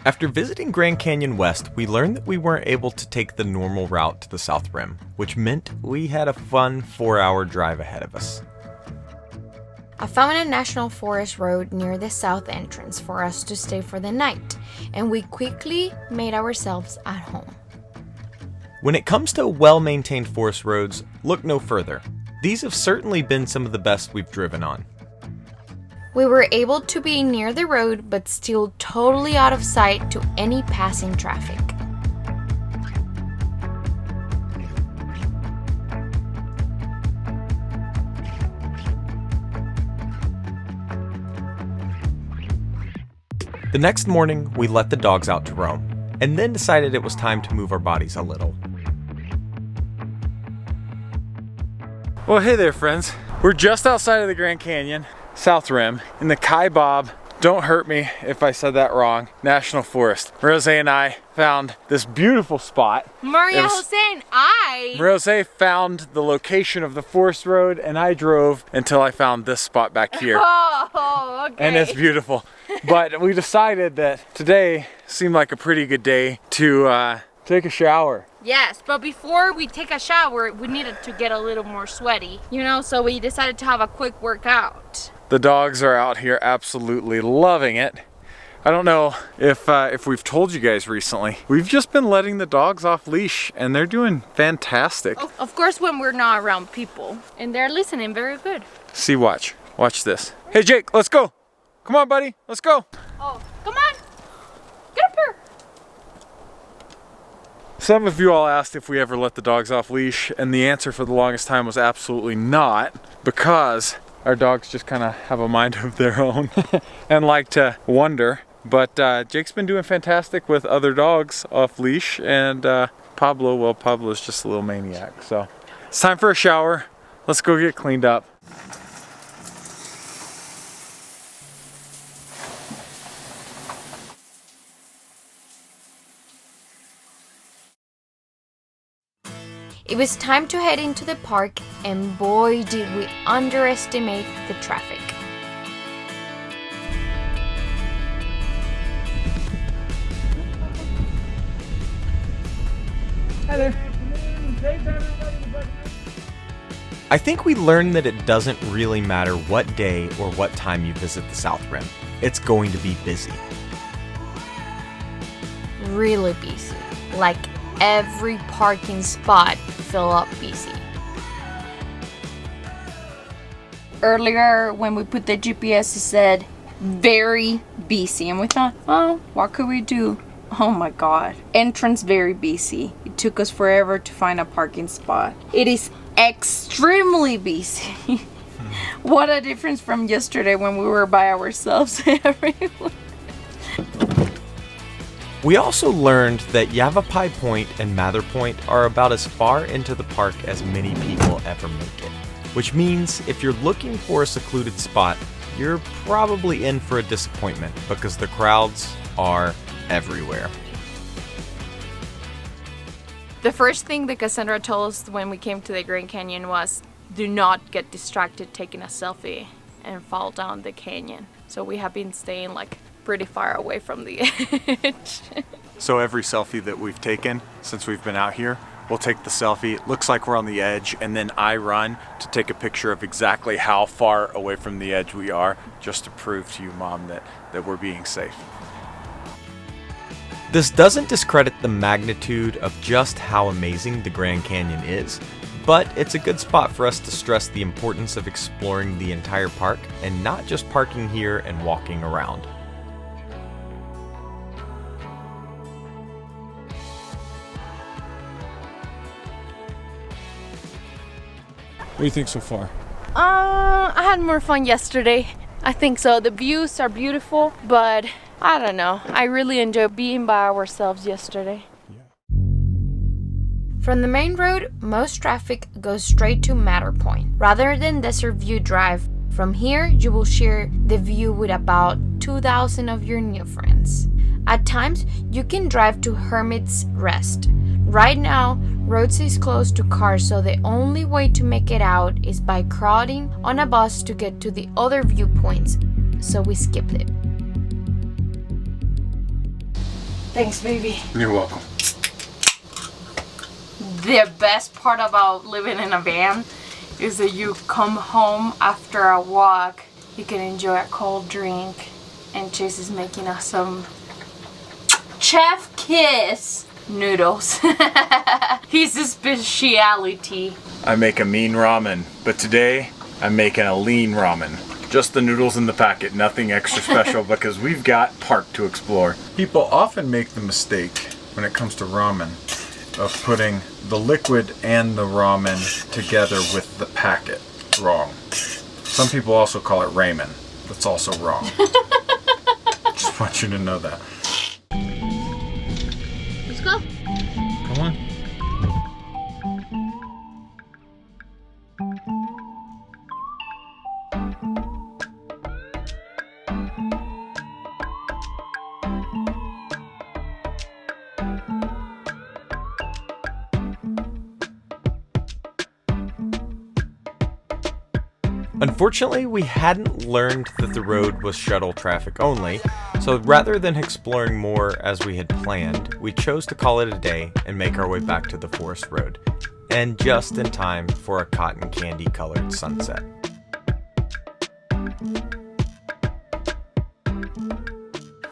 After visiting Grand Canyon West, we learned that we weren't able to take the normal route to the South Rim, which meant we had a fun 4-hour drive ahead of us. I found a national forest road near the south entrance for us to stay for the night, and we quickly made ourselves at home. When it comes to well-maintained forest roads, look no further. These have certainly been some of the best we've driven on. We were able to be near the road, but still totally out of sight to any passing traffic. The next morning, we let the dogs out to roam, and then decided it was time to move our bodies a little. Well, hey there, friends. We're just outside of the Grand Canyon, South Rim, in the Kaibab, don't hurt me if I said that wrong, National Forest. Rose and I found this beautiful spot. Maria Jose and I... Rose found the location of the forest road, and I drove until I found this spot back here. Oh, okay. And it's beautiful. But we decided that today seemed like a pretty good day to take a shower. Yes, but before we take a shower, we needed to get a little more sweaty, so we decided to have a quick workout. The dogs are out here absolutely loving it. I don't know if we've told you guys recently, we've just been letting the dogs off leash and they're doing fantastic. Of course, when we're not around people, and they're listening very good. See, watch this. Hey Jake, let's go. Come on, buddy, let's go. Oh, come on, get up here. Some of you all asked if we ever let the dogs off leash, and the answer for the longest time was absolutely not, because our dogs just kind of have a mind of their own and like to wander. But Jake's been doing fantastic with other dogs off leash, and Pablo's just a little maniac. So it's time for a shower. Let's go get cleaned up. It was time to head into the park, and boy did we underestimate the traffic. Hi there. I think we learned that it doesn't really matter what day or what time you visit the South Rim. It's going to be busy. Really busy. Like every parking spot fill up busy. Earlier when we put the GPS, it said very busy, and we thought, oh, what could we do? Oh my god, entrance very busy. It took us forever to find a parking spot. It is extremely busy. What a difference from yesterday when we were by ourselves everywhere. We also learned that Yavapai Point and Mather Point are about as far into the park as many people ever make it. Which means if you're looking for a secluded spot, you're probably in for a disappointment because the crowds are everywhere. The first thing that Cassandra told us when we came to the Grand Canyon was, do not get distracted taking a selfie and fall down the canyon. So we have been staying pretty far away from the edge. So every selfie that we've taken since we've been out here, we'll take the selfie. It looks like we're on the edge, and then I run to take a picture of exactly how far away from the edge we are, just to prove to you, Mom, that we're being safe. This doesn't discredit the magnitude of just how amazing the Grand Canyon is, but it's a good spot for us to stress the importance of exploring the entire park and not just parking here and walking around. What do you think so far? I had more fun yesterday. I think so. The views are beautiful, but I don't know. I really enjoyed being by ourselves yesterday. Yeah. From the main road, most traffic goes straight to Mather Point, rather than Desert View Drive. From here, you will share the view with about 2,000 of your new friends. At times, you can drive to Hermit's Rest. Right now, roads is closed to cars, so the only way to make it out is by crowding on a bus to get to the other viewpoints. so we skipped it. Thanks, baby. You're welcome. The best part about living in a van is that you come home after a walk, you can enjoy a cold drink, and Chase is making us some Chef Kiss noodles. He's a speciality. I make a mean ramen, but today I'm making a lean ramen. Just the noodles in the packet, nothing extra special because we've got park to explore. People often make the mistake when it comes to ramen of putting the liquid and the ramen together with the packet. Wrong. Some people also call it ramen. That's also wrong. Just want you to know that. Let's go. Come on. Unfortunately, we hadn't learned that the road was shuttle traffic only, so rather than exploring more as we had planned, we chose to call it a day and make our way back to the forest road, and just in time for a cotton candy colored sunset.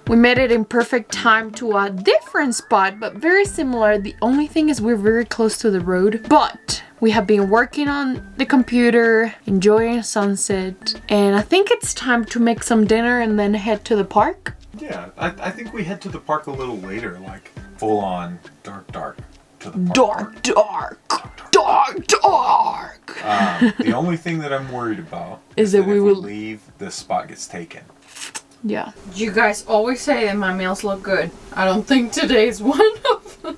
We made it in perfect time to a different spot, but very similar. The only thing is we're very close to the road, but we have been working on the computer, enjoying sunset, and I think it's time to make some dinner and then head to the park. Yeah, I think we head to the park a little later, like full on dark to the park. Dark. The only thing that I'm worried about Is that we if will leave, this spot gets taken. Yeah. You guys always say that my meals look good. I don't think today's one of them.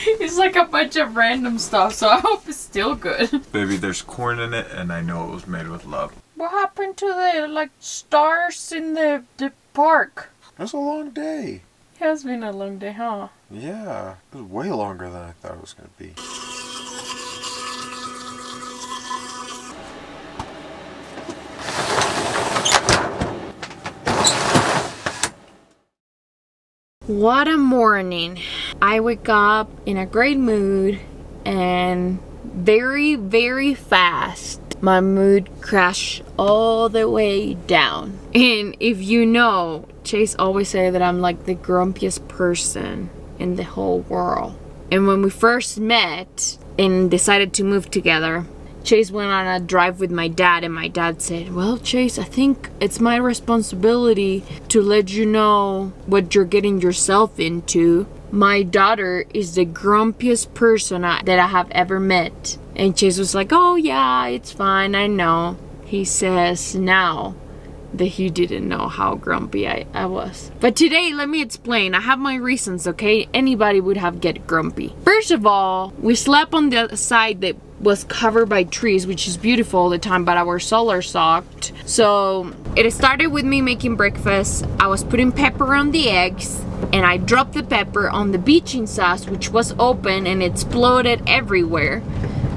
It's like a bunch of random stuff, so I hope it's still good. Baby, there's corn in it, and I know it was made with love. What happened to the stars in the park? That's a long day. It has been a long day, huh? Yeah, it was way longer than I thought it was going to be. What a morning. I wake up in a great mood and very, very fast my mood crashed all the way down. And if you know, Chase always say that I'm like the grumpiest person in the whole world. And when we first met and decided to move together, Chase went on a drive with my dad, and my dad said, well, Chase, I think it's my responsibility to let you know what you're getting yourself into. My daughter is the grumpiest person that I have ever met. And Chase was like, oh yeah, it's fine, I know. He says now that he didn't know how grumpy I was. But today, let me explain. I have my reasons, okay? Anybody would have get grumpy. First of all, we slept on the side that was covered by trees, which is beautiful all the time, but our solar sucked. So it started with me making breakfast. I was putting pepper on the eggs, and I dropped the pepper on the beaching sauce, which was open and it exploded everywhere.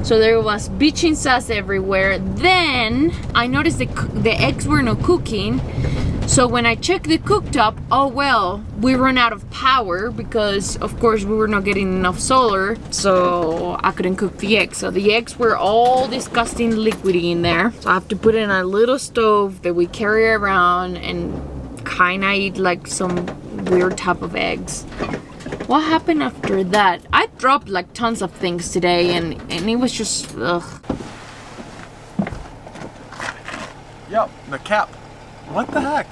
So there was beaching sauce everywhere. Then I noticed the eggs were not cooking. So when I checked the cooktop, oh well, we ran out of power because of course we were not getting enough solar. So I couldn't cook the eggs. So the eggs were all disgusting liquidy in there. So I have to put in a little stove that we carry around and kinda eat like some weird type of eggs. What happened after that? I dropped like tons of things today and it was just ugh. Yep, the cap. What the heck?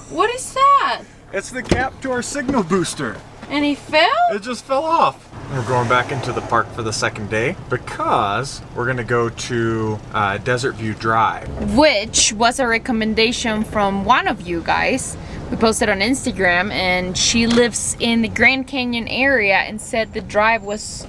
What is that? It's the cap to our signal booster. And he fell? It just fell off. We're going back into the park for the second day because we're gonna go to Desert View Drive. Which was a recommendation from one of you guys. We posted on Instagram and she lives in the Grand Canyon area and said the drive was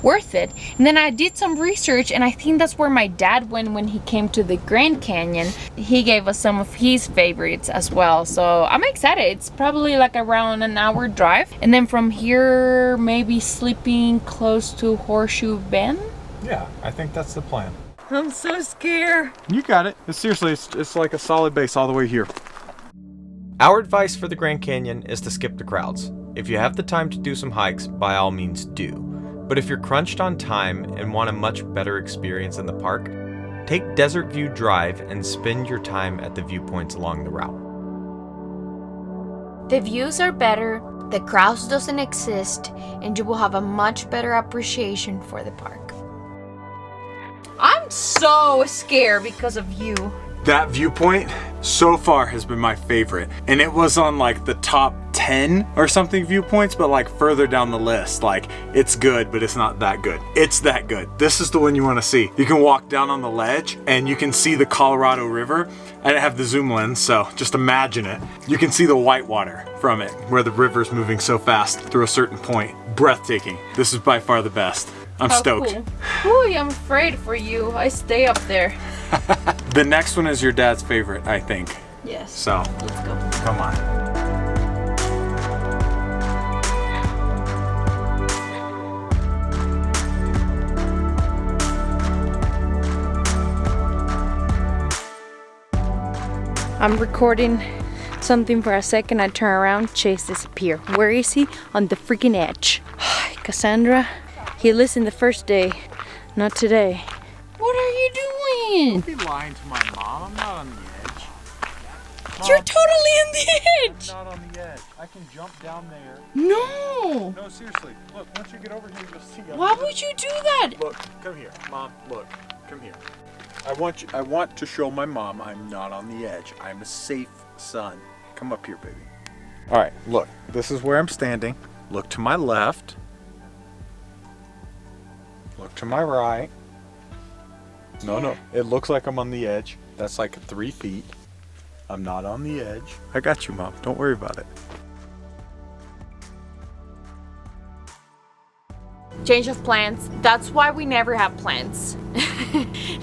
worth it. And then I did some research and I think that's where my dad went when he came to the Grand Canyon. He gave us some of his favorites as well. So I'm excited. It's probably like around an hour drive. And then from here, maybe sleeping close to Horseshoe Bend. Yeah, I think that's the plan. I'm so scared. You got it. Seriously, it's like a solid base all the way here. Our advice for the Grand Canyon is to skip the crowds. If you have the time to do some hikes, by all means do. But if you're crunched on time and want a much better experience in the park, take Desert View Drive and spend your time at the viewpoints along the route. The views are better, the crowds doesn't exist, and you will have a much better appreciation for the park. I'm so scared because of you. That viewpoint so far has been my favorite, and it was on like the top 10 or something viewpoints, but like further down the list. Like, it's good, but it's not that good. It's that good. This is the one you want to see. You can walk down on the ledge and you can see the Colorado River. I didn't have the zoom lens, so just imagine it. You can see the whitewater from it, where the river's moving so fast through a certain point. Breathtaking. This is by far the best. I'm stoked. Cool. Ooh, I'm afraid for you. I stay up there. The next one is your dad's favorite, I think. Yes. So, let's go. come on. I'm recording something for a second. I turn around, Chase disappear. Where is he? On the freaking edge. Cassandra, he listened the first day, not today. What are you doing? Don't be lying to my mom. I'm not on the edge. Mom, You're totally on the edge. I'm not on the edge. I can jump down there. No. No, seriously. Look, once you get over here, you'll see. Why would you do that? Look, come here, Mom. Look, come here. I want to show my mom I'm not on the edge. I'm a safe son. Come up here, baby. All right, look. This is where I'm standing. Look to my left. Look to my right. No. It looks like I'm on the edge. That's like 3 feet. I'm not on the edge. I got you, Mom. Don't worry about it. Change of plans. That's why we never have plans.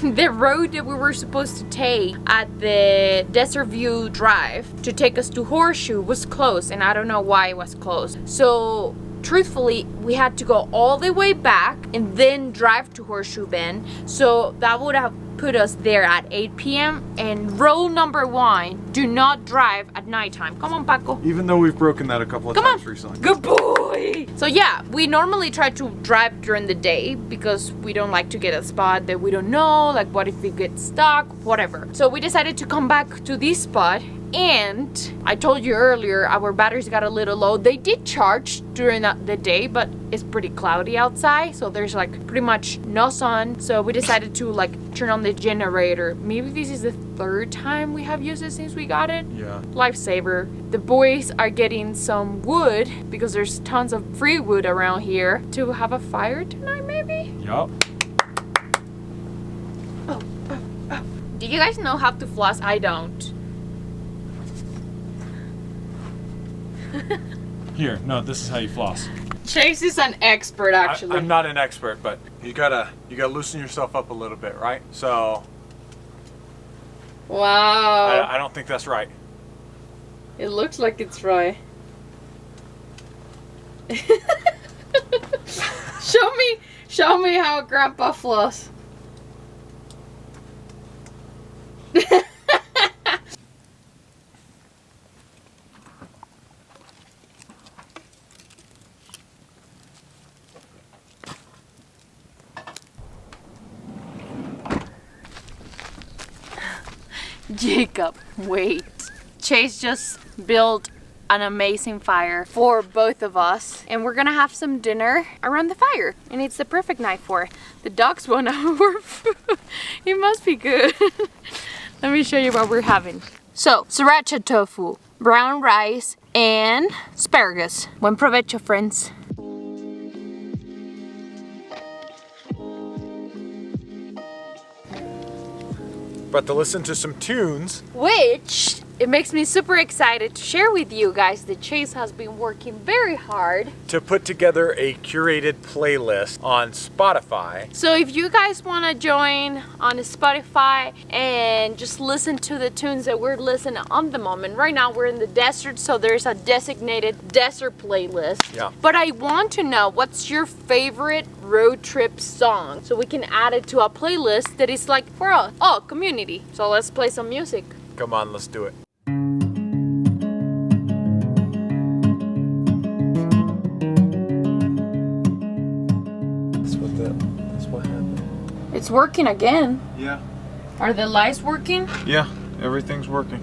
The road that we were supposed to take at the Desert View Drive to take us to Horseshoe was closed, and I don't know why it was closed. So truthfully, we had to go all the way back and then drive to Horseshoe Bend. So that would have put us there at 8 p.m. And rule number 1, do not drive at nighttime. Come on, Paco. Even though we've broken that a couple of times recently. Good boy. So yeah, we normally try to drive during the day because we don't like to get a spot that we don't know, like what if we get stuck, whatever. So we decided to come back to this spot, and I told you earlier our batteries got a little low. They did charge during the day, but it's pretty cloudy outside, so there's like pretty much no sun. So we decided to like turn on the generator. Maybe this is the 3rd time we have used it since we got it. Yeah. Lifesaver. The boys are getting some wood because there's tons of free wood around here to have a fire tonight, maybe? Yup. Do you guys know how to floss? I don't. Here, no, this is how you floss. Chase is an expert, actually. I'm not an expert, but you gotta loosen yourself up a little bit, right? So. Wow. I don't think that's right. It looks like it's right. Show me how Grandpa floss. Jacob, wait. Chase just built an amazing fire for both of us, and we're gonna have some dinner around the fire, and it's the perfect night for it. The dogs want our food. It must be good. Let me show you what we're having. So, sriracha tofu, brown rice, and asparagus. Buen provecho, friends. But to listen to some tunes. Which it makes me super excited to share with you guys that Chase has been working very hard to put together a curated playlist on Spotify. So if you guys want to join on Spotify and just listen to the tunes that we're listening on the moment. Right now we're in the desert, so there's a designated desert playlist. Yeah. But I want to know, what's your favorite road trip song? So we can add it to a playlist that is like for us, community. So let's play some music. Come on, let's do it. That's what happened. It's working again. Yeah. Are the lights working? Yeah, everything's working.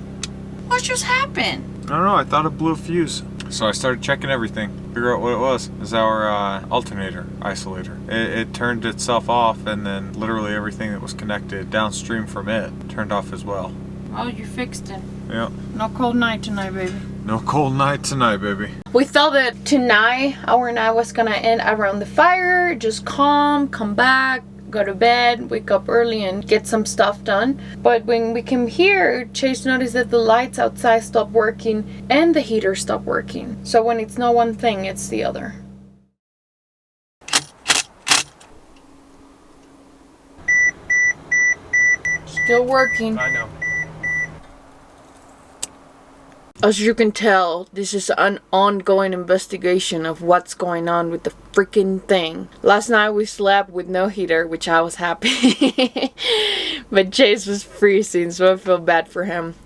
What just happened? I don't know, I thought it blew a fuse. So I started checking everything, figure out what it was. It's our alternator, isolator. It turned itself off, and then literally everything that was connected downstream from it turned off as well. Oh, you fixed it. Yeah. No cold night tonight, baby. No cold night tonight, baby. We thought that tonight, our night was gonna end around the fire, just calm, come back, go to bed, wake up early and get some stuff done. But when we came here, Chase noticed that the lights outside stopped working and the heater stopped working. So when it's not one thing, it's the other. Still working. I know. As you can tell, this is an ongoing investigation of what's going on with the freaking thing. Last night we slept with no heater, which I was happy. But Chase was freezing, so I feel bad for him.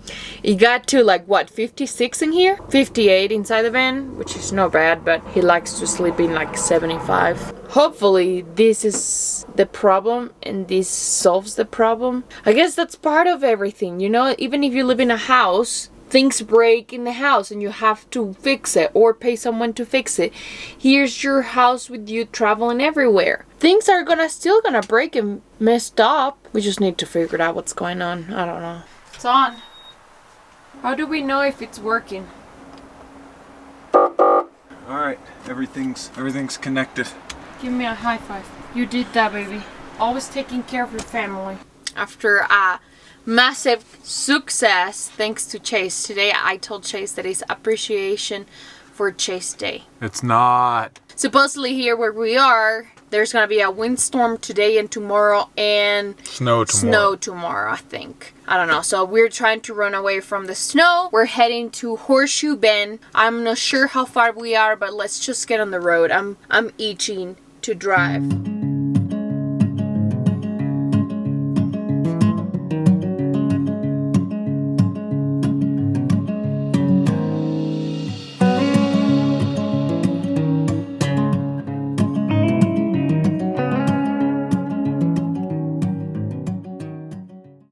He got to like, what, 56 in here? 58 inside the van, which is not bad, but he likes to sleep in like 75. Hopefully this is the problem and this solves the problem. I guess that's part of everything, you know? Even if you live in a house, things break in the house and you have to fix it or pay someone to fix it. Here's your house with you traveling everywhere. Things are still gonna break and messed up. We just need to figure out what's going on. I don't know. It's on. How do we know if it's working? Alright, everything's connected. Give me a high five. You did that, baby. Always taking care of your family. After a massive success, thanks to Chase. Today I told Chase that it's appreciation for Chase Day. It's not. Supposedly here where we are, there's gonna be a windstorm today and tomorrow and Snow tomorrow, I think. I don't know. So we're trying to run away from the snow. We're heading to Horseshoe Bend. I'm not sure how far we are, but let's just get on the road. I'm itching to drive.